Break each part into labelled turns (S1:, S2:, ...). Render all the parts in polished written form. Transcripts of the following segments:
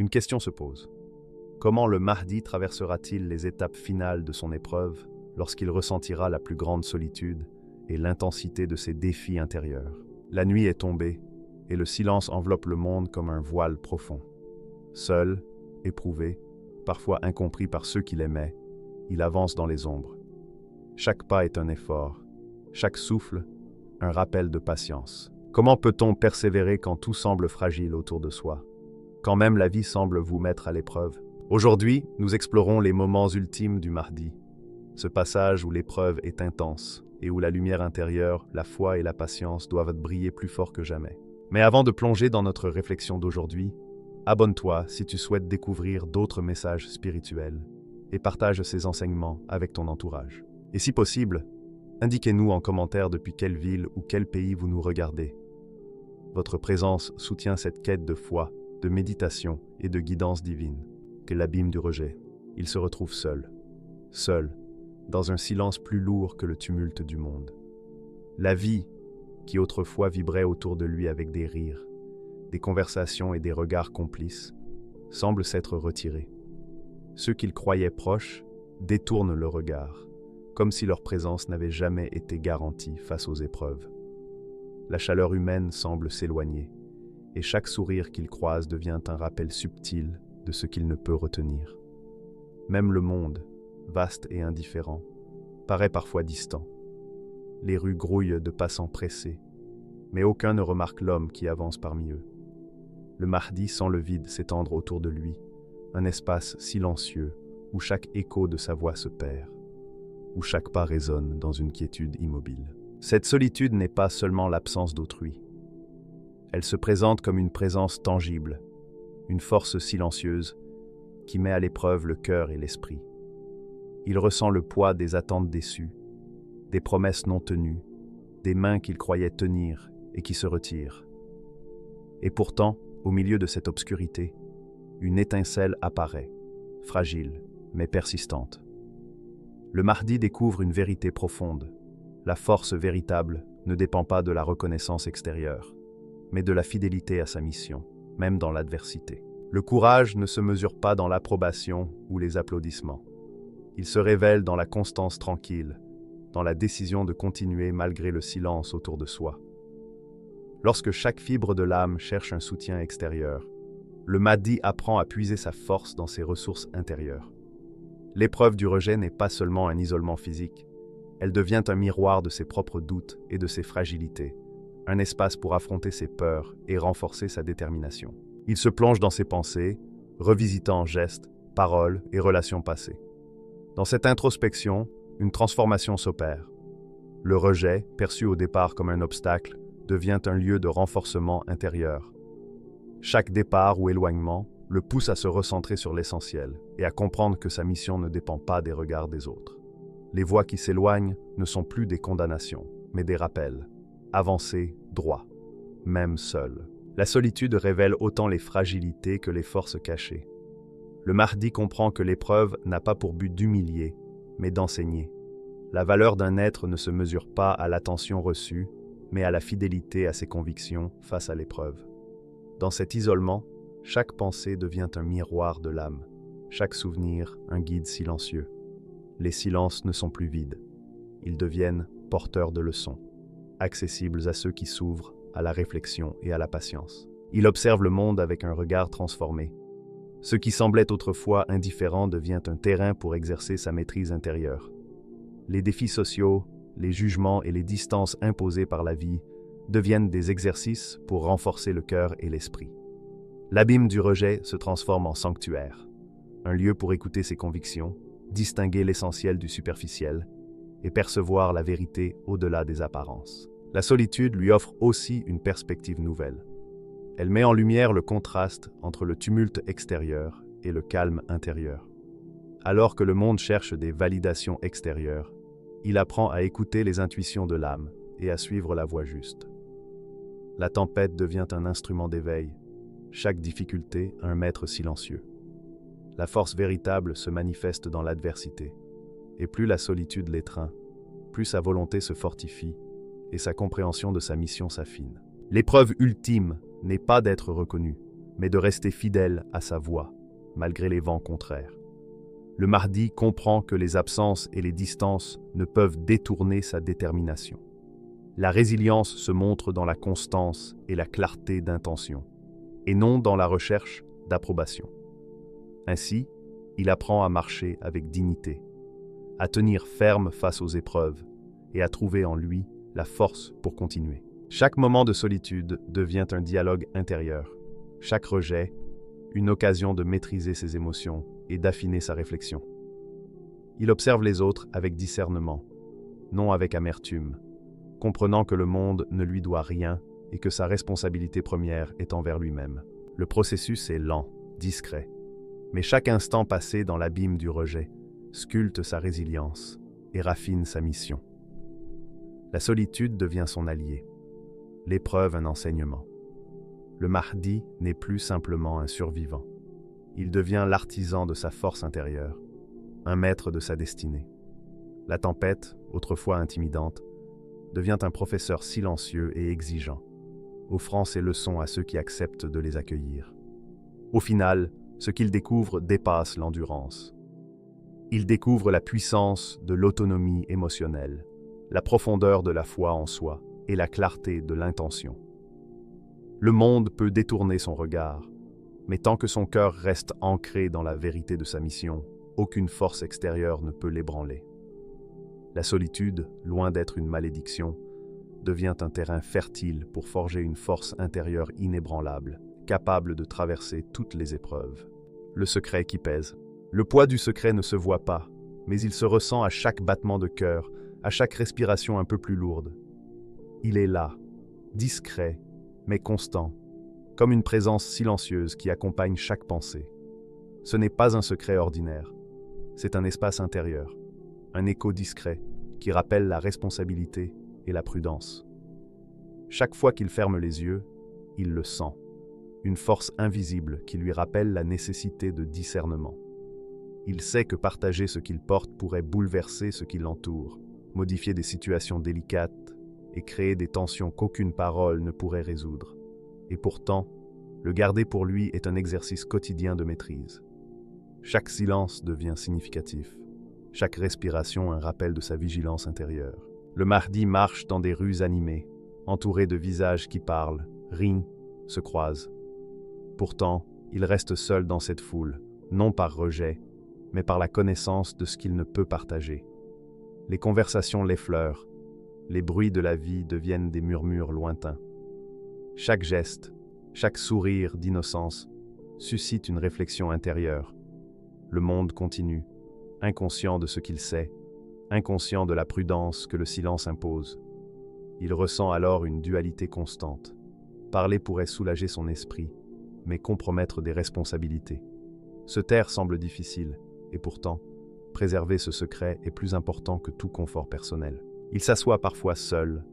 S1: Une question se pose. Comment le Mahdi traversera-t-il les étapes finales de son épreuve lorsqu'il ressentira la plus grande solitude et l'intensité de ses défis intérieurs? La nuit est tombée et le silence enveloppe le monde comme un voile profond. Seul, éprouvé, parfois incompris par ceux qui l'aimaient, il avance dans les ombres. Chaque pas est un effort, chaque souffle, un rappel de patience. Comment peut-on persévérer quand tout semble fragile autour de soi, quand même la vie semble vous mettre à l'épreuve? Aujourd'hui, nous explorons les moments ultimes du Mahdi, ce passage où l'épreuve est intense et où la lumière intérieure, la foi et la patience doivent briller plus fort que jamais. Mais avant de plonger dans notre réflexion d'aujourd'hui, abonne-toi si tu souhaites découvrir d'autres messages spirituels et partage ces enseignements avec ton entourage. Et si possible, indiquez-nous en commentaire depuis quelle ville ou quel pays vous nous regardez. Votre présence soutient cette quête de foi, de méditation et de guidance divine. Que l'abîme du rejet, il se retrouve seul, dans un silence plus lourd que le tumulte du monde. La vie, qui autrefois vibrait autour de lui avec des rires, des conversations et des regards complices, semble s'être retirée. Ceux qu'il croyait proches détournent le regard, comme si leur présence n'avait jamais été garantie face aux épreuves. La chaleur humaine semble s'éloigner, et chaque sourire qu'il croise devient un rappel subtil de ce qu'il ne peut retenir. Même le monde, vaste et indifférent, paraît parfois distant. Les rues grouillent de passants pressés, mais aucun ne remarque l'homme qui avance parmi eux. Le Mahdi sent le vide s'étendre autour de lui, un espace silencieux où chaque écho de sa voix se perd, où chaque pas résonne dans une quiétude immobile. Cette solitude n'est pas seulement l'absence d'autrui. Elle se présente comme une présence tangible, une force silencieuse qui met à l'épreuve le cœur et l'esprit. Il ressent le poids des attentes déçues, des promesses non tenues, des mains qu'il croyait tenir et qui se retirent. Et pourtant, au milieu de cette obscurité, une étincelle apparaît, fragile mais persistante. Le Mahdi découvre une vérité profonde. La force véritable ne dépend pas de la reconnaissance extérieure, mais de la fidélité à sa mission, même dans l'adversité. Le courage ne se mesure pas dans l'approbation ou les applaudissements. Il se révèle dans la constance tranquille, dans la décision de continuer malgré le silence autour de soi. Lorsque chaque fibre de l'âme cherche un soutien extérieur, le Mahdi apprend à puiser sa force dans ses ressources intérieures. L'épreuve du rejet n'est pas seulement un isolement physique, elle devient un miroir de ses propres doutes et de ses fragilités, un espace pour affronter ses peurs et renforcer sa détermination. Il se plonge dans ses pensées, revisitant gestes, paroles et relations passées. Dans cette introspection, une transformation s'opère. Le rejet, perçu au départ comme un obstacle, devient un lieu de renforcement intérieur. Chaque départ ou éloignement le pousse à se recentrer sur l'essentiel et à comprendre que sa mission ne dépend pas des regards des autres. Les voix qui s'éloignent ne sont plus des condamnations, mais des rappels. Avancer droit, même seul. La solitude révèle autant les fragilités que les forces cachées. Le Mahdi comprend que l'épreuve n'a pas pour but d'humilier, mais d'enseigner. La valeur d'un être ne se mesure pas à l'attention reçue, mais à la fidélité à ses convictions face à l'épreuve. Dans cet isolement, chaque pensée devient un miroir de l'âme, chaque souvenir un guide silencieux. Les silences ne sont plus vides, ils deviennent porteurs de leçons, accessibles à ceux qui s'ouvrent à la réflexion et à la patience. Il observe le monde avec un regard transformé. Ce qui semblait autrefois indifférent devient un terrain pour exercer sa maîtrise intérieure. Les défis sociaux, les jugements et les distances imposées par la vie deviennent des exercices pour renforcer le cœur et l'esprit. L'abîme du rejet se transforme en sanctuaire, un lieu pour écouter ses convictions, distinguer l'essentiel du superficiel et percevoir la vérité au-delà des apparences. La solitude lui offre aussi une perspective nouvelle. Elle met en lumière le contraste entre le tumulte extérieur et le calme intérieur. Alors que le monde cherche des validations extérieures, il apprend à écouter les intuitions de l'âme et à suivre la voie juste. La tempête devient un instrument d'éveil, chaque difficulté un maître silencieux. La force véritable se manifeste dans l'adversité, et plus la solitude l'étreint, plus sa volonté se fortifie et sa compréhension de sa mission s'affine. L'épreuve ultime n'est pas d'être reconnu, mais de rester fidèle à sa voie, malgré les vents contraires. Le Mahdi comprend que les absences et les distances ne peuvent détourner sa détermination. La résilience se montre dans la constance et la clarté d'intention, et non dans la recherche d'approbation. Ainsi, il apprend à marcher avec dignité, à tenir ferme face aux épreuves et à trouver en lui la force pour continuer. Chaque moment de solitude devient un dialogue intérieur. Chaque rejet, une occasion de maîtriser ses émotions et d'affiner sa réflexion. Il observe les autres avec discernement, non avec amertume, comprenant que le monde ne lui doit rien et que sa responsabilité première est envers lui-même. Le processus est lent, discret, mais chaque instant passé dans l'abîme du rejet sculpte sa résilience et raffine sa mission. La solitude devient son allié, l'épreuve un enseignement. Le Mahdi n'est plus simplement un survivant. Il devient l'artisan de sa force intérieure, un maître de sa destinée. La tempête, autrefois intimidante, devient un professeur silencieux et exigeant, offrant ses leçons à ceux qui acceptent de les accueillir. Au final, ce qu'il découvre dépasse l'endurance. Il découvre la puissance de l'autonomie émotionnelle, la profondeur de la foi en soi et la clarté de l'intention. Le monde peut détourner son regard, mais tant que son cœur reste ancré dans la vérité de sa mission, aucune force extérieure ne peut l'ébranler. La solitude, loin d'être une malédiction, devient un terrain fertile pour forger une force intérieure inébranlable, capable de traverser toutes les épreuves. Le secret qui pèse. Le poids du secret ne se voit pas, mais il se ressent à chaque battement de cœur, à chaque respiration un peu plus lourde. Il est là, discret, mais constant, comme une présence silencieuse qui accompagne chaque pensée. Ce n'est pas un secret ordinaire, c'est un espace intérieur, un écho discret qui rappelle la responsabilité et la prudence. Chaque fois qu'il ferme les yeux, il le sent, une force invisible qui lui rappelle la nécessité de discernement. Il sait que partager ce qu'il porte pourrait bouleverser ce qui l'entoure, modifier des situations délicates et créer des tensions qu'aucune parole ne pourrait résoudre. Et pourtant, le garder pour lui est un exercice quotidien de maîtrise. Chaque silence devient significatif, chaque respiration un rappel de sa vigilance intérieure. Le Mahdi marche dans des rues animées, entouré de visages qui parlent, rient, se croisent. Pourtant, il reste seul dans cette foule, non par rejet, mais par la connaissance de ce qu'il ne peut partager. Les conversations l'effleurent, les bruits de la vie deviennent des murmures lointains. Chaque geste, chaque sourire d'innocence suscite une réflexion intérieure. Le monde continue, inconscient de ce qu'il sait, inconscient de la prudence que le silence impose. Il ressent alors une dualité constante. Parler pourrait soulager son esprit, mais compromettre des responsabilités. Se taire semble difficile, et pourtant, préserver ce secret est plus important que tout confort personnel. Il s'assoit parfois seul,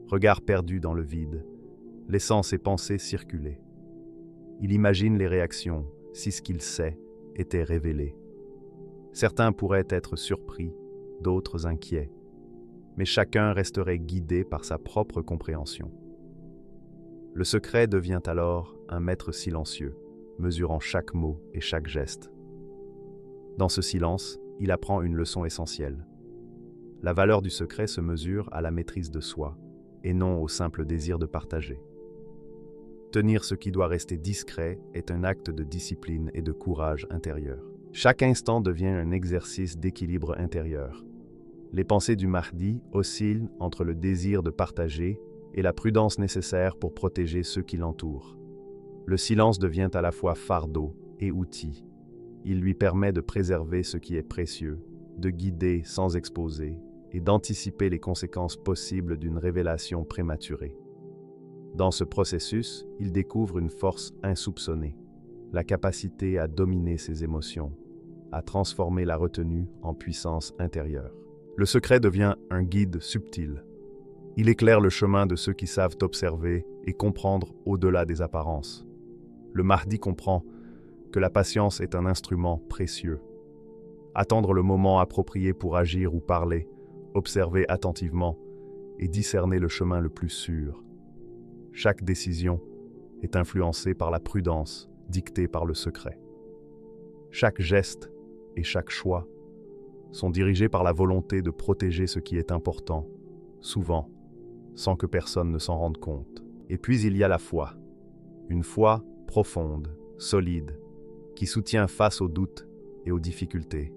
S1: regard perdu dans le vide, laissant ses pensées circuler. Il imagine les réactions, si ce qu'il sait était révélé. Certains pourraient être surpris, d'autres inquiets, mais chacun resterait guidé par sa propre compréhension. Le secret devient alors un maître silencieux, mesurant chaque mot et chaque geste. Dans ce silence, il apprend une leçon essentielle. La valeur du secret se mesure à la maîtrise de soi, et non au simple désir de partager. Tenir ce qui doit rester discret est un acte de discipline et de courage intérieur. Chaque instant devient un exercice d'équilibre intérieur. Les pensées du Mahdi oscillent entre le désir de partager et la prudence nécessaire pour protéger ceux qui l'entourent. Le silence devient à la fois fardeau et outil. Il lui permet de préserver ce qui est précieux, de guider sans exposer et d'anticiper les conséquences possibles d'une révélation prématurée. Dans ce processus, il découvre une force insoupçonnée, la capacité à dominer ses émotions, à transformer la retenue en puissance intérieure. Le secret devient un guide subtil. Il éclaire le chemin de ceux qui savent observer et comprendre au-delà des apparences. Le Mahdi comprend que la patience est un instrument précieux. Attendre le moment approprié pour agir ou parler, observer attentivement et discerner le chemin le plus sûr. Chaque décision est influencé par la prudence dictée par le secret. Chaque geste et chaque choix sont dirigés par la volonté de protéger ce qui est important, souvent, sans que personne ne s'en rende compte. Et puis il y a la foi. Une foi profonde, solide, qui soutient face aux doutes et aux difficultés.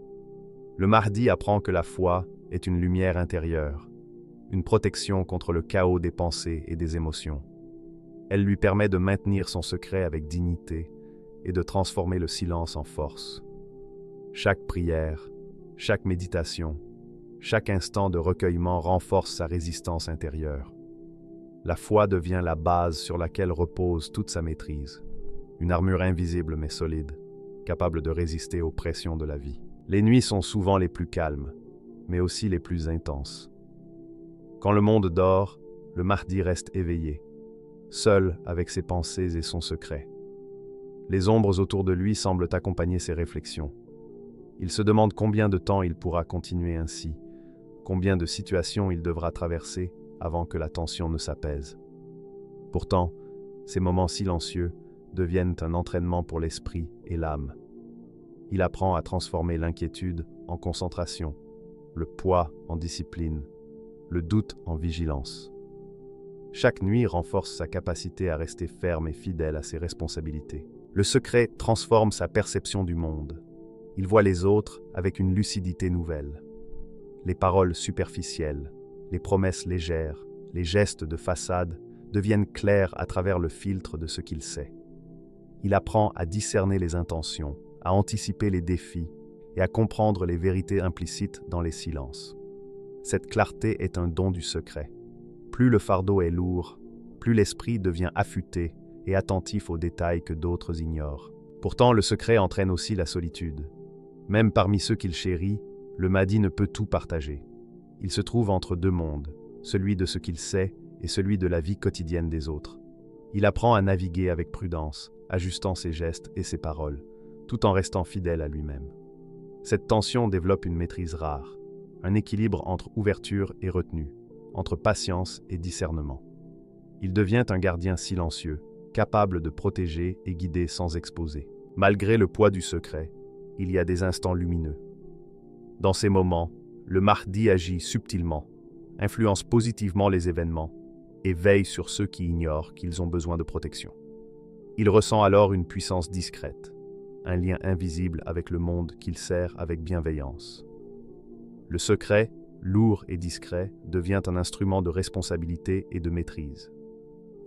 S1: Le Mahdi apprend que la foi est une lumière intérieure, une protection contre le chaos des pensées et des émotions. Elle lui permet de maintenir son secret avec dignité et de transformer le silence en force. Chaque prière, chaque méditation, chaque instant de recueillement renforce sa résistance intérieure. La foi devient la base sur laquelle repose toute sa maîtrise. Une armure invisible mais solide, capable de résister aux pressions de la vie. Les nuits sont souvent les plus calmes, mais aussi les plus intenses. Quand le monde dort, le Mahdi reste éveillé, seul avec ses pensées et son secret. Les ombres autour de lui semblent accompagner ses réflexions. Il se demande combien de temps il pourra continuer ainsi, combien de situations il devra traverser avant que la tension ne s'apaise. Pourtant, ces moments silencieux deviennent un entraînement pour l'esprit et l'âme. Il apprend à transformer l'inquiétude en concentration, le poids en discipline, le doute en vigilance. Chaque nuit renforce sa capacité à rester ferme et fidèle à ses responsabilités. Le secret transforme sa perception du monde. Il voit les autres avec une lucidité nouvelle. Les paroles superficielles, les promesses légères, les gestes de façade deviennent clairs à travers le filtre de ce qu'il sait. Il apprend à discerner les intentions, à anticiper les défis et à comprendre les vérités implicites dans les silences. Cette clarté est un don du secret. Plus le fardeau est lourd, plus l'esprit devient affûté et attentif aux détails que d'autres ignorent. Pourtant, le secret entraîne aussi la solitude. Même parmi ceux qu'il chérit, le Mahdi ne peut tout partager. Il se trouve entre deux mondes, celui de ce qu'il sait et celui de la vie quotidienne des autres. Il apprend à naviguer avec prudence, ajustant ses gestes et ses paroles, tout en restant fidèle à lui-même. Cette tension développe une maîtrise rare, un équilibre entre ouverture et retenue, entre patience et discernement. Il devient un gardien silencieux, capable de protéger et guider sans exposer. Malgré le poids du secret, il y a des instants lumineux. Dans ces moments, le Mahdi agit subtilement, influence positivement les événements et veille sur ceux qui ignorent qu'ils ont besoin de protection. Il ressent alors une puissance discrète, un lien invisible avec le monde qu'il sert avec bienveillance. Le secret, lourd et discret, devient un instrument de responsabilité et de maîtrise.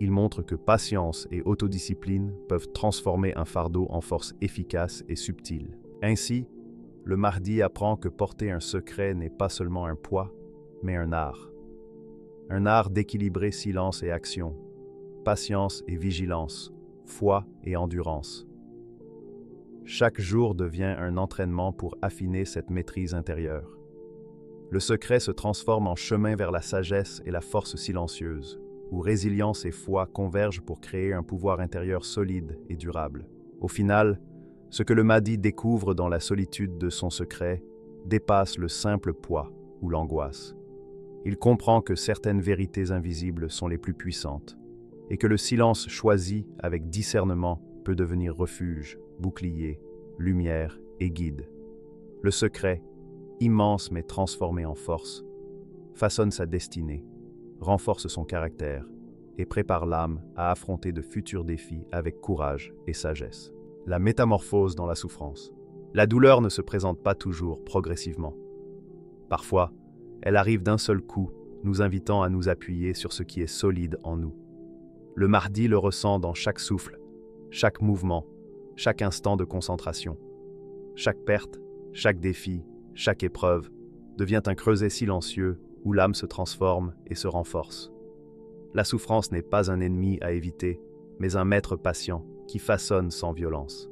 S1: Il montre que patience et autodiscipline peuvent transformer un fardeau en force efficace et subtile. Ainsi, le Mahdi apprend que porter un secret n'est pas seulement un poids, mais un art. Un art d'équilibrer silence et action, patience et vigilance, foi et endurance. Chaque jour devient un entraînement pour affiner cette maîtrise intérieure. Le secret se transforme en chemin vers la sagesse et la force silencieuse, où résilience et foi convergent pour créer un pouvoir intérieur solide et durable. Au final, ce que le Mahdi découvre dans la solitude de son secret dépasse le simple poids ou l'angoisse. Il comprend que certaines vérités invisibles sont les plus puissantes et que le silence choisi avec discernement peut devenir refuge, bouclier, lumière et guide. Le secret, immense mais transformé en force, façonne sa destinée, renforce son caractère et prépare l'âme à affronter de futurs défis avec courage et sagesse. La métamorphose dans la souffrance. La douleur ne se présente pas toujours progressivement. Parfois, elle arrive d'un seul coup, nous invitant à nous appuyer sur ce qui est solide en nous. Le Mahdi le ressent dans chaque souffle, chaque mouvement, chaque instant de concentration. Chaque perte, chaque défi, chaque épreuve devient un creuset silencieux où l'âme se transforme et se renforce. La souffrance n'est pas un ennemi à éviter, mais un maître patient qui façonne sans violence.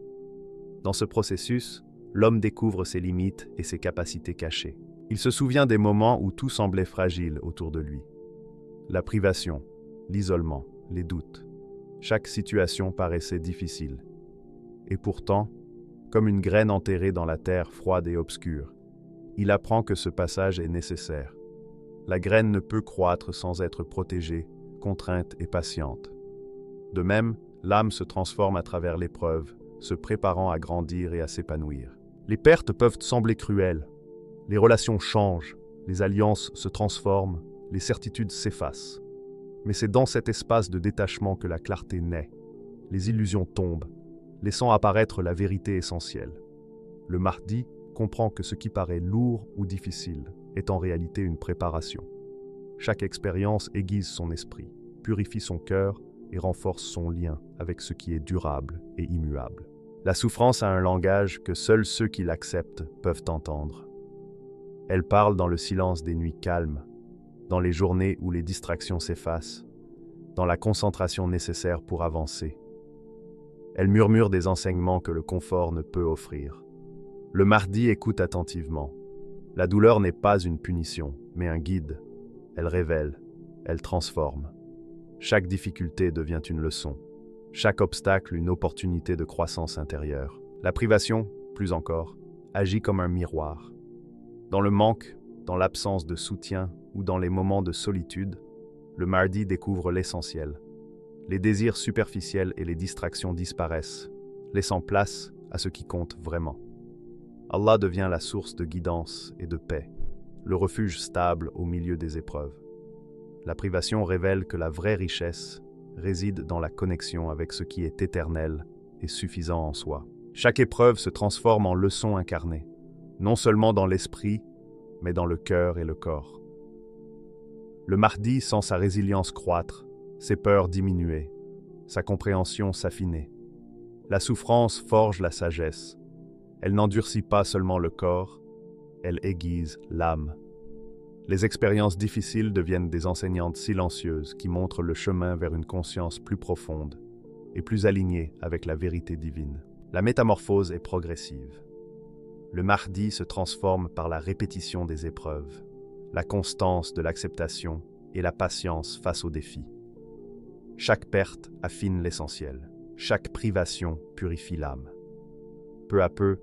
S1: Dans ce processus, l'homme découvre ses limites et ses capacités cachées. Il se souvient des moments où tout semblait fragile autour de lui. La privation, l'isolement, les doutes. Chaque situation paraissait difficile. Et pourtant, comme une graine enterrée dans la terre froide et obscure, il apprend que ce passage est nécessaire. La graine ne peut croître sans être protégée, contrainte et patiente. De même, L'âme se transforme à travers l'épreuve, se préparant à grandir et à s'épanouir. Les pertes peuvent sembler cruelles. Les relations changent, les alliances se transforment, les certitudes s'effacent. Mais c'est dans cet espace de détachement que la clarté naît. Les illusions tombent, laissant apparaître la vérité essentielle. Le Mahdi comprend que ce qui paraît lourd ou difficile est en réalité une préparation. Chaque expérience aiguise son esprit, purifie son cœur et renforce son lien avec ce qui est durable et immuable. La souffrance a un langage que seuls ceux qui l'acceptent peuvent entendre. Elle parle dans le silence des nuits calmes, dans les journées où les distractions s'effacent, dans la concentration nécessaire pour avancer. Elle murmure des enseignements que le confort ne peut offrir. Le Mahdi écoute attentivement. La douleur n'est pas une punition, mais un guide. Elle révèle, elle transforme. Chaque difficulté devient une leçon. Chaque obstacle une opportunité de croissance intérieure. La privation, plus encore, agit comme un miroir. Dans le manque, dans l'absence de soutien ou dans les moments de solitude, le Mahdi découvre l'essentiel. Les désirs superficiels et les distractions disparaissent, laissant place à ce qui compte vraiment. Allah devient la source de guidance et de paix, le refuge stable au milieu des épreuves. La privation révèle que la vraie richesse réside dans la connexion avec ce qui est éternel et suffisant en soi. Chaque épreuve se transforme en leçon incarnée, non seulement dans l'esprit, mais dans le cœur et le corps. Le Mahdi sent sa résilience croître, ses peurs diminuer, sa compréhension s'affiner. La souffrance forge la sagesse. Elle n'endurcit pas seulement le corps, elle aiguise l'âme. Les expériences difficiles deviennent des enseignantes silencieuses qui montrent le chemin vers une conscience plus profonde et plus alignée avec la vérité divine. La métamorphose est progressive. Le Mahdi se transforme par la répétition des épreuves, la constance de l'acceptation et la patience face aux défis. Chaque perte affine l'essentiel, chaque privation purifie l'âme. Peu à peu,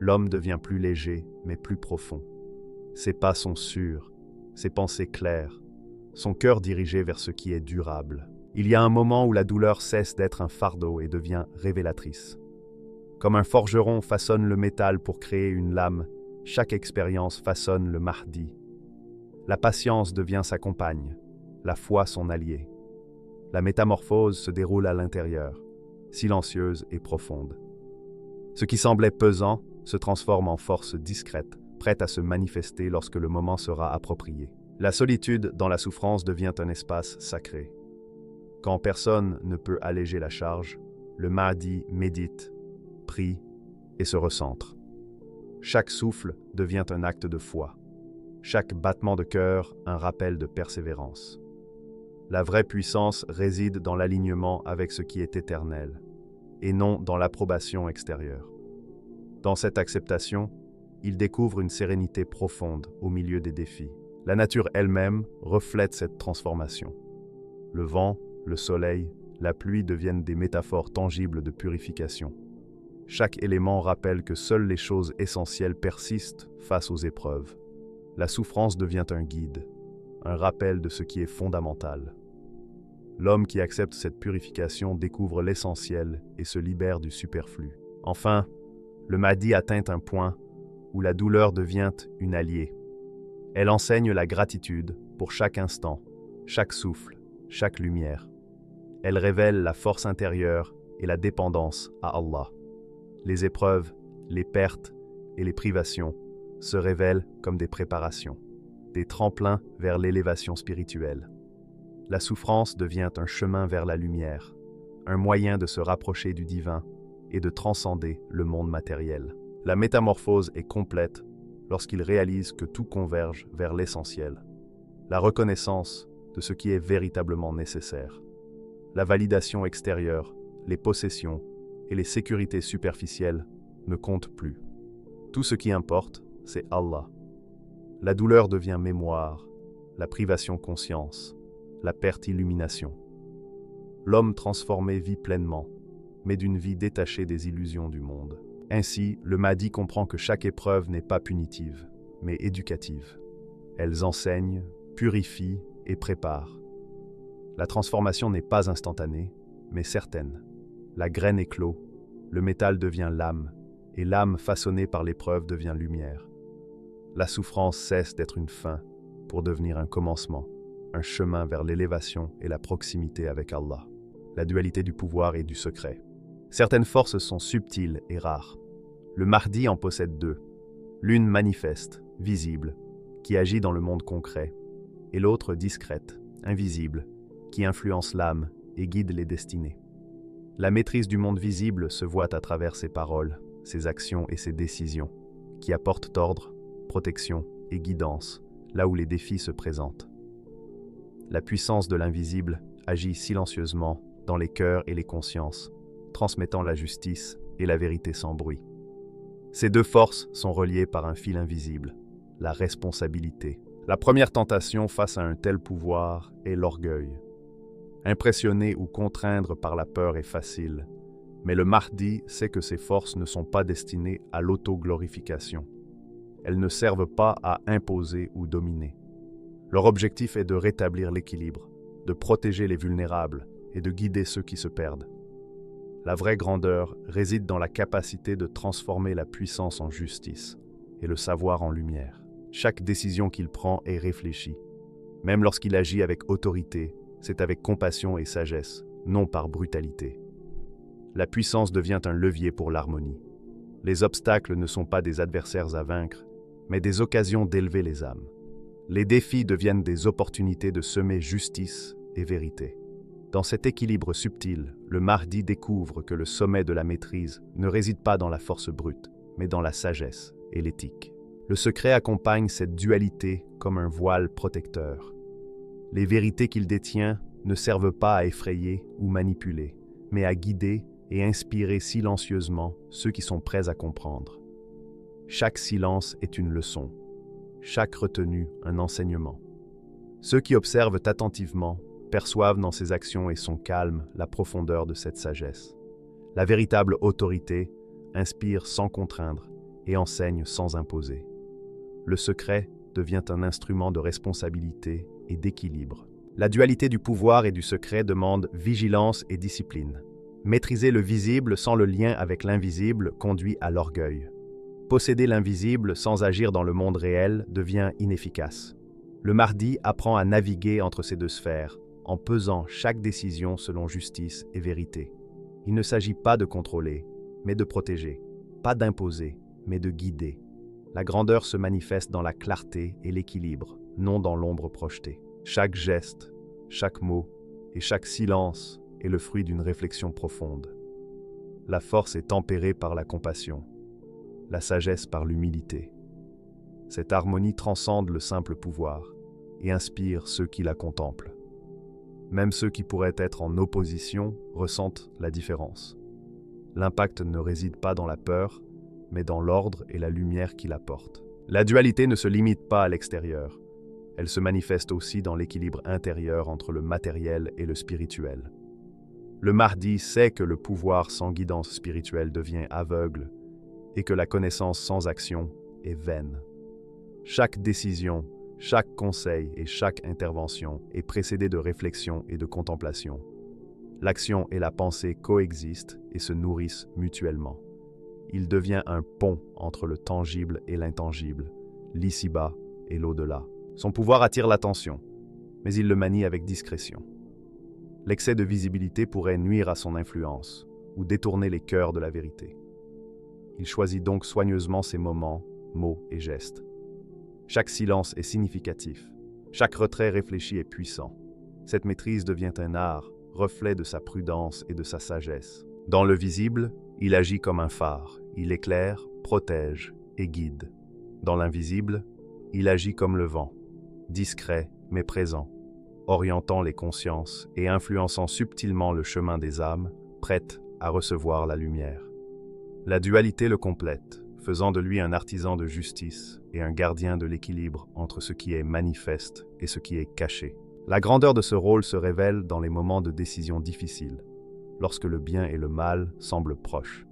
S1: l'homme devient plus léger mais plus profond. Ses pas sont sûrs, ses pensées claires, son cœur dirigé vers ce qui est durable. Il y a un moment où la douleur cesse d'être un fardeau et devient révélatrice. Comme un forgeron façonne le métal pour créer une lame, chaque expérience façonne le Mahdi. La patience devient sa compagne, la foi son allié. La métamorphose se déroule à l'intérieur, silencieuse et profonde. Ce qui semblait pesant se transforme en force discrète, prête à se manifester lorsque le moment sera approprié. La solitude dans la souffrance devient un espace sacré. Quand personne ne peut alléger la charge, le Mahdi médite, prie et se recentre. Chaque souffle devient un acte de foi. Chaque battement de cœur, un rappel de persévérance. La vraie puissance réside dans l'alignement avec ce qui est éternel, et non dans l'approbation extérieure. Dans cette acceptation, il découvre une sérénité profonde au milieu des défis. La nature elle-même reflète cette transformation. Le vent, le soleil, la pluie deviennent des métaphores tangibles de purification. Chaque élément rappelle que seules les choses essentielles persistent face aux épreuves. La souffrance devient un guide, un rappel de ce qui est fondamental. L'homme qui accepte cette purification découvre l'essentiel et se libère du superflu. Enfin, le Mahdi atteint un point où la douleur devient une alliée. Elle enseigne la gratitude pour chaque instant, chaque souffle, chaque lumière. Elle révèle la force intérieure et la dépendance à Allah. Les épreuves, les pertes et les privations se révèlent comme des préparations, des tremplins vers l'élévation spirituelle. La souffrance devient un chemin vers la lumière, un moyen de se rapprocher du divin et de transcender le monde matériel. La métamorphose est complète lorsqu'il réalise que tout converge vers l'essentiel, la reconnaissance de ce qui est véritablement nécessaire. La validation extérieure, les possessions et les sécurités superficielles ne comptent plus. Tout ce qui importe, c'est Allah. La douleur devient mémoire, la privation conscience, la perte illumination. L'homme transformé vit pleinement, mais d'une vie détachée des illusions du monde. Ainsi, le Mahdi comprend que chaque épreuve n'est pas punitive, mais éducative. Elles enseignent, purifient et préparent. La transformation n'est pas instantanée, mais certaine. La graine éclot, le métal devient lame, et l'âme façonnée par l'épreuve devient lumière. La souffrance cesse d'être une fin pour devenir un commencement, un chemin vers l'élévation et la proximité avec Allah. La dualité du pouvoir et du secret. Certaines forces sont subtiles et rares. Le Mahdi en possède deux. L'une manifeste, visible, qui agit dans le monde concret, et l'autre discrète, invisible, qui influence l'âme et guide les destinées. La maîtrise du monde visible se voit à travers ses paroles, ses actions et ses décisions, qui apportent ordre, protection et guidance, là où les défis se présentent. La puissance de l'invisible agit silencieusement dans les cœurs et les consciences, transmettant la justice et la vérité sans bruit. Ces deux forces sont reliées par un fil invisible, la responsabilité. La première tentation face à un tel pouvoir est l'orgueil. Impressionner ou contraindre par la peur est facile, mais le Mahdi sait que ces forces ne sont pas destinées à l'auto-glorification. Elles ne servent pas à imposer ou dominer. Leur objectif est de rétablir l'équilibre, de protéger les vulnérables et de guider ceux qui se perdent. La vraie grandeur réside dans la capacité de transformer la puissance en justice et le savoir en lumière. Chaque décision qu'il prend est réfléchie. Même lorsqu'il agit avec autorité, c'est avec compassion et sagesse, non par brutalité. La puissance devient un levier pour l'harmonie. Les obstacles ne sont pas des adversaires à vaincre, mais des occasions d'élever les âmes. Les défis deviennent des opportunités de semer justice et vérité. Dans cet équilibre subtil, le Mahdi découvre que le sommet de la maîtrise ne réside pas dans la force brute, mais dans la sagesse et l'éthique. Le secret accompagne cette dualité comme un voile protecteur. Les vérités qu'il détient ne servent pas à effrayer ou manipuler, mais à guider et inspirer silencieusement ceux qui sont prêts à comprendre. Chaque silence est une leçon, chaque retenue un enseignement. Ceux qui observent attentivement perçoivent dans ses actions et son calme la profondeur de cette sagesse. La véritable autorité inspire sans contraindre et enseigne sans imposer. Le secret devient un instrument de responsabilité et d'équilibre. La dualité du pouvoir et du secret demande vigilance et discipline. Maîtriser le visible sans le lien avec l'invisible conduit à l'orgueil. Posséder l'invisible sans agir dans le monde réel devient inefficace. Le Mahdi apprend à naviguer entre ces deux sphères, en pesant chaque décision selon justice et vérité. Il ne s'agit pas de contrôler, mais de protéger, pas d'imposer, mais de guider. La grandeur se manifeste dans la clarté et l'équilibre, non dans l'ombre projetée. Chaque geste, chaque mot et chaque silence est le fruit d'une réflexion profonde. La force est tempérée par la compassion, la sagesse par l'humilité. Cette harmonie transcende le simple pouvoir et inspire ceux qui la contemplent. Même ceux qui pourraient être en opposition ressentent la différence. L'impact ne réside pas dans la peur, mais dans l'ordre et la lumière qu'il apporte. La dualité ne se limite pas à l'extérieur. Elle se manifeste aussi dans l'équilibre intérieur entre le matériel et le spirituel. Le Mahdi sait que le pouvoir sans guidance spirituelle devient aveugle et que la connaissance sans action est vaine. Chaque décision, chaque conseil et chaque intervention est précédée de réflexion et de contemplation. L'action et la pensée coexistent et se nourrissent mutuellement. Il devient un pont entre le tangible et l'intangible, l'ici-bas et l'au-delà. Son pouvoir attire l'attention, mais il le manie avec discrétion. L'excès de visibilité pourrait nuire à son influence ou détourner les cœurs de la vérité. Il choisit donc soigneusement ses moments, mots et gestes. Chaque silence est significatif, chaque retrait réfléchi est puissant. Cette maîtrise devient un art, reflet de sa prudence et de sa sagesse. Dans le visible, il agit comme un phare, il éclaire, protège et guide. Dans l'invisible, il agit comme le vent, discret mais présent, orientant les consciences et influençant subtilement le chemin des âmes, prêtes à recevoir la lumière. La dualité le complète, faisant de lui un artisan de justice et un gardien de l'équilibre entre ce qui est manifeste et ce qui est caché. La grandeur de ce rôle se révèle dans les moments de décision difficiles, lorsque le bien et le mal semblent proches.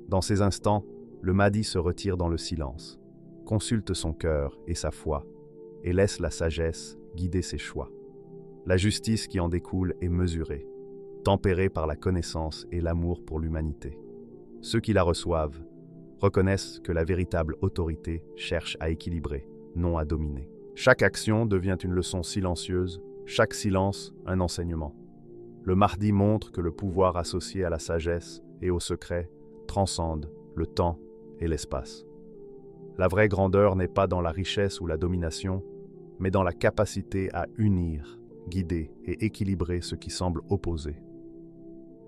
S1: Dans ces instants, le Mahdi se retire dans le silence, consulte son cœur et sa foi, et laisse la sagesse guider ses choix. La justice qui en découle est mesurée. tempérée par la connaissance et l'amour pour l'humanité. Ceux qui la reçoivent reconnaissent que la véritable autorité cherche à équilibrer, non à dominer. Chaque action devient une leçon silencieuse, chaque silence un enseignement. Le Mahdi montre que le pouvoir associé à la sagesse et au secret transcende le temps et l'espace. La vraie grandeur n'est pas dans la richesse ou la domination, mais dans la capacité à unir, guider et équilibrer ce qui semble opposé.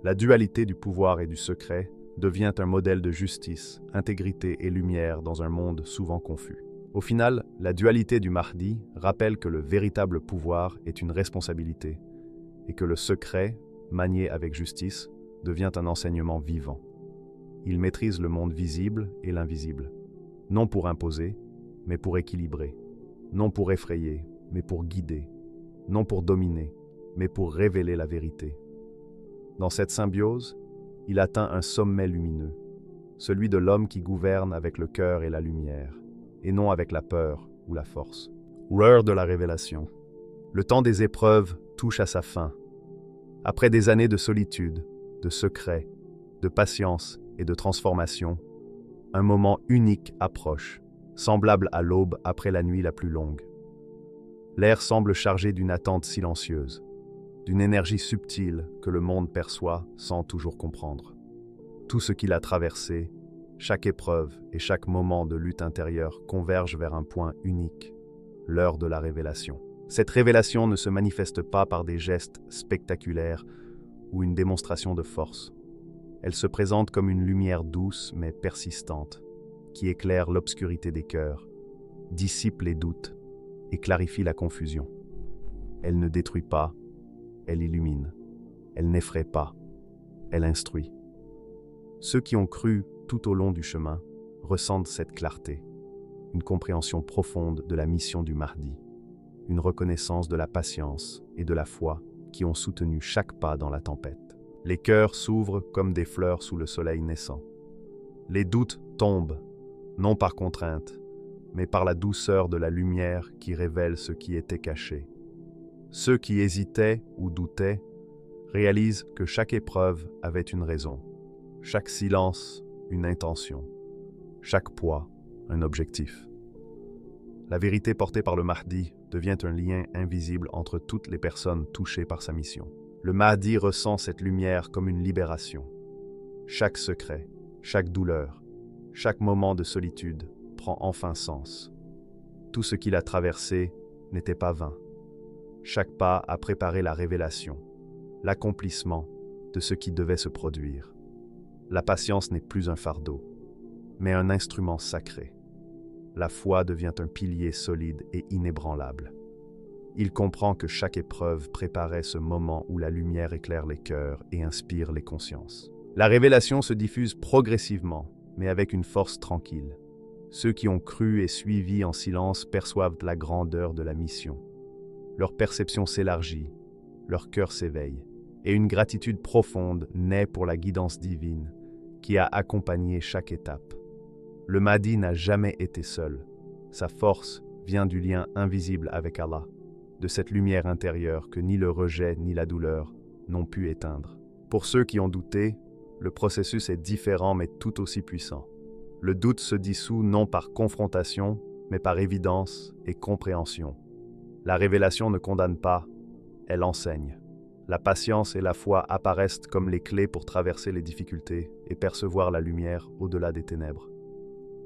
S1: La dualité du pouvoir et du secret devient un modèle de justice, intégrité et lumière dans un monde souvent confus. Au final, la dualité du Mahdi rappelle que le véritable pouvoir est une responsabilité et que le secret, manié avec justice, devient un enseignement vivant. Il maîtrise le monde visible et l'invisible, non pour imposer, mais pour équilibrer, non pour effrayer, mais pour guider, non pour dominer, mais pour révéler la vérité. Dans cette symbiose, il atteint un sommet lumineux, celui de l'homme qui gouverne avec le cœur et la lumière, et non avec la peur ou la force. L'heure de la révélation. Le temps des épreuves touche à sa fin. Après des années de solitude, de secret, de patience et de transformation, un moment unique approche, semblable à l'aube après la nuit la plus longue. L'air semble chargé d'une attente silencieuse, d'une énergie subtile que le monde perçoit sans toujours comprendre. Tout ce qu'il a traversé, chaque épreuve et chaque moment de lutte intérieure convergent vers un point unique, l'heure de la révélation. Cette révélation ne se manifeste pas par des gestes spectaculaires ou une démonstration de force. Elle se présente comme une lumière douce mais persistante, qui éclaire l'obscurité des cœurs, dissipe les doutes et clarifie la confusion. Elle ne détruit pas, elle illumine. Elle n'effraie pas, elle instruit. Ceux qui ont cru tout au long du chemin ressentent cette clarté, une compréhension profonde de la mission du Mahdi, une reconnaissance de la patience et de la foi qui ont soutenu chaque pas dans la tempête. Les cœurs s'ouvrent comme des fleurs sous le soleil naissant. Les doutes tombent, non par contrainte, mais par la douceur de la lumière qui révèle ce qui était caché. Ceux qui hésitaient ou doutaient réalisent que chaque épreuve avait une raison, chaque silence une intention, chaque poids un objectif. La vérité portée par le Mahdi devient un lien invisible entre toutes les personnes touchées par sa mission. Le Mahdi ressent cette lumière comme une libération. Chaque secret, chaque douleur, chaque moment de solitude prend enfin sens. Tout ce qu'il a traversé n'était pas vain. Chaque pas a préparé la révélation, l'accomplissement de ce qui devait se produire. La patience n'est plus un fardeau, mais un instrument sacré. La foi devient un pilier solide et inébranlable. Il comprend que chaque épreuve préparait ce moment où la lumière éclaire les cœurs et inspire les consciences. La révélation se diffuse progressivement, mais avec une force tranquille. Ceux qui ont cru et suivi en silence perçoivent la grandeur de la mission. Leur perception s'élargit, leur cœur s'éveille, et une gratitude profonde naît pour la guidance divine qui a accompagné chaque étape. Le Mahdi n'a jamais été seul. Sa force vient du lien invisible avec Allah, de cette lumière intérieure que ni le rejet ni la douleur n'ont pu éteindre. Pour ceux qui ont douté, le processus est différent mais tout aussi puissant. Le doute se dissout non par confrontation, mais par évidence et compréhension. La révélation ne condamne pas, elle enseigne. La patience et la foi apparaissent comme les clés pour traverser les difficultés et percevoir la lumière au-delà des ténèbres.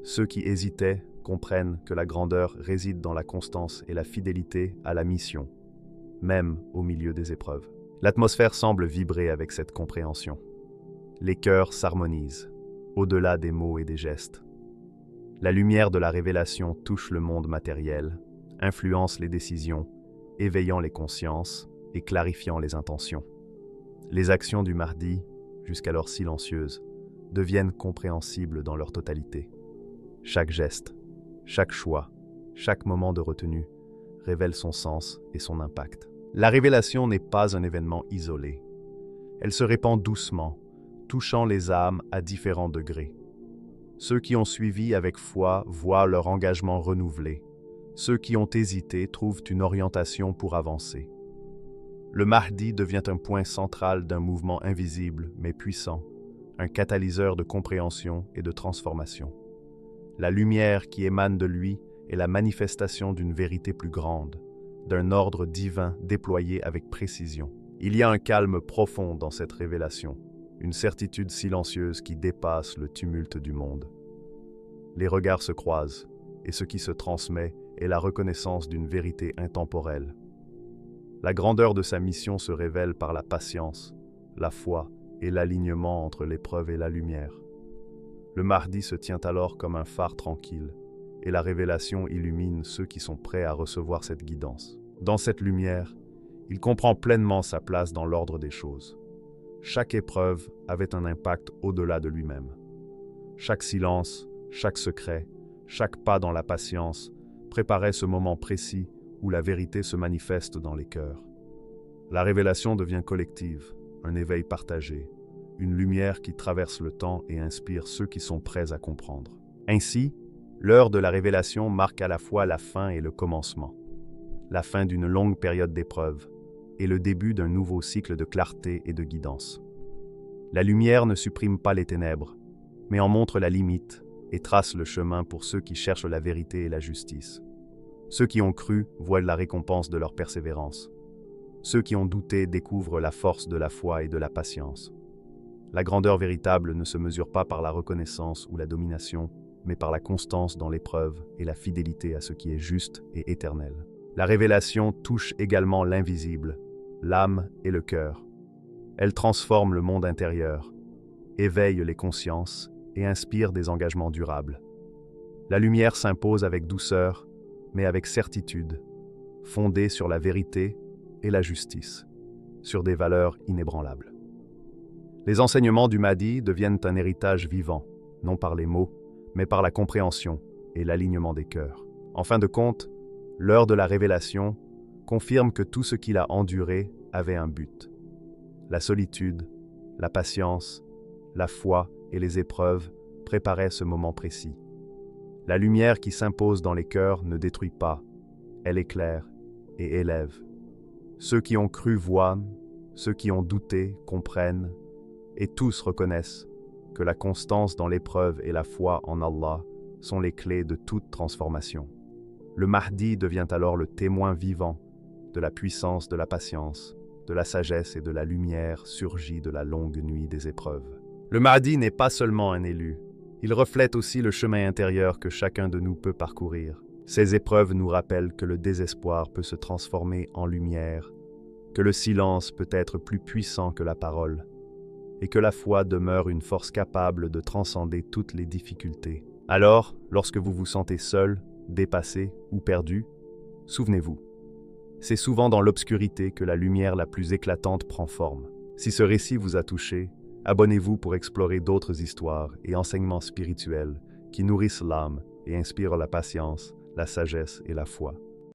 S1: Ceux qui hésitaient comprennent que la grandeur réside dans la constance et la fidélité à la mission, même au milieu des épreuves. L'atmosphère semble vibrer avec cette compréhension. Les cœurs s'harmonisent, au-delà des mots et des gestes. La lumière de la révélation touche le monde matériel, influence les décisions, éveillant les consciences et clarifiant les intentions. Les actions du Mahdi, jusqu'alors silencieuses, deviennent compréhensibles dans leur totalité. Chaque geste, chaque choix, chaque moment de retenue révèle son sens et son impact. La révélation n'est pas un événement isolé. Elle se répand doucement, touchant les âmes à différents degrés. Ceux qui ont suivi avec foi voient leur engagement renouvelé. Ceux qui ont hésité trouvent une orientation pour avancer. Le Mahdi devient un point central d'un mouvement invisible mais puissant, un catalyseur de compréhension et de transformation. La lumière qui émane de lui est la manifestation d'une vérité plus grande, d'un ordre divin déployé avec précision. Il y a un calme profond dans cette révélation, une certitude silencieuse qui dépasse le tumulte du monde. Les regards se croisent, et ce qui se transmet est la reconnaissance d'une vérité intemporelle. La grandeur de sa mission se révèle par la patience, la foi et l'alignement entre l'épreuve et la lumière. Le Mahdi se tient alors comme un phare tranquille, et la révélation illumine ceux qui sont prêts à recevoir cette guidance. Dans cette lumière, il comprend pleinement sa place dans l'ordre des choses. Chaque épreuve avait un impact au-delà de lui-même. Chaque silence, chaque secret, chaque pas dans la patience préparait ce moment précis où la vérité se manifeste dans les cœurs. La révélation devient collective, un éveil partagé, une lumière qui traverse le temps et inspire ceux qui sont prêts à comprendre. Ainsi, l'heure de la révélation marque à la fois la fin et le commencement. La fin d'une longue période d'épreuve et le début d'un nouveau cycle de clarté et de guidance. La lumière ne supprime pas les ténèbres, mais en montre la limite et trace le chemin pour ceux qui cherchent la vérité et la justice. Ceux qui ont cru voient la récompense de leur persévérance. Ceux qui ont douté découvrent la force de la foi et de la patience. La grandeur véritable ne se mesure pas par la reconnaissance ou la domination, mais par la constance dans l'épreuve et la fidélité à ce qui est juste et éternel. La révélation touche également l'invisible, l'âme et le cœur. Elle transforme le monde intérieur, éveille les consciences et inspire des engagements durables. La lumière s'impose avec douceur, mais avec certitude, fondée sur la vérité et la justice, sur des valeurs inébranlables. Les enseignements du Mahdi deviennent un héritage vivant, non par les mots, mais par la compréhension et l'alignement des cœurs. En fin de compte, l'heure de la révélation confirme que tout ce qu'il a enduré avait un but. La solitude, la patience, la foi et les épreuves préparaient ce moment précis. La lumière qui s'impose dans les cœurs ne détruit pas, elle éclaire et élève. Ceux qui ont cru voient, ceux qui ont douté comprennent, et tous reconnaissent que la constance dans l'épreuve et la foi en Allah sont les clés de toute transformation. Le Mahdi devient alors le témoin vivant de la puissance de la patience, de la sagesse et de la lumière surgie de la longue nuit des épreuves. Le Mahdi n'est pas seulement un élu, il reflète aussi le chemin intérieur que chacun de nous peut parcourir. Ces épreuves nous rappellent que le désespoir peut se transformer en lumière, que le silence peut être plus puissant que la parole, et que la foi demeure une force capable de transcender toutes les difficultés. Alors, lorsque vous vous sentez seul, dépassé ou perdu, souvenez-vous, c'est souvent dans l'obscurité que la lumière la plus éclatante prend forme. Si ce récit vous a touché, abonnez-vous pour explorer d'autres histoires et enseignements spirituels qui nourrissent l'âme et inspirent la patience, la sagesse et la foi.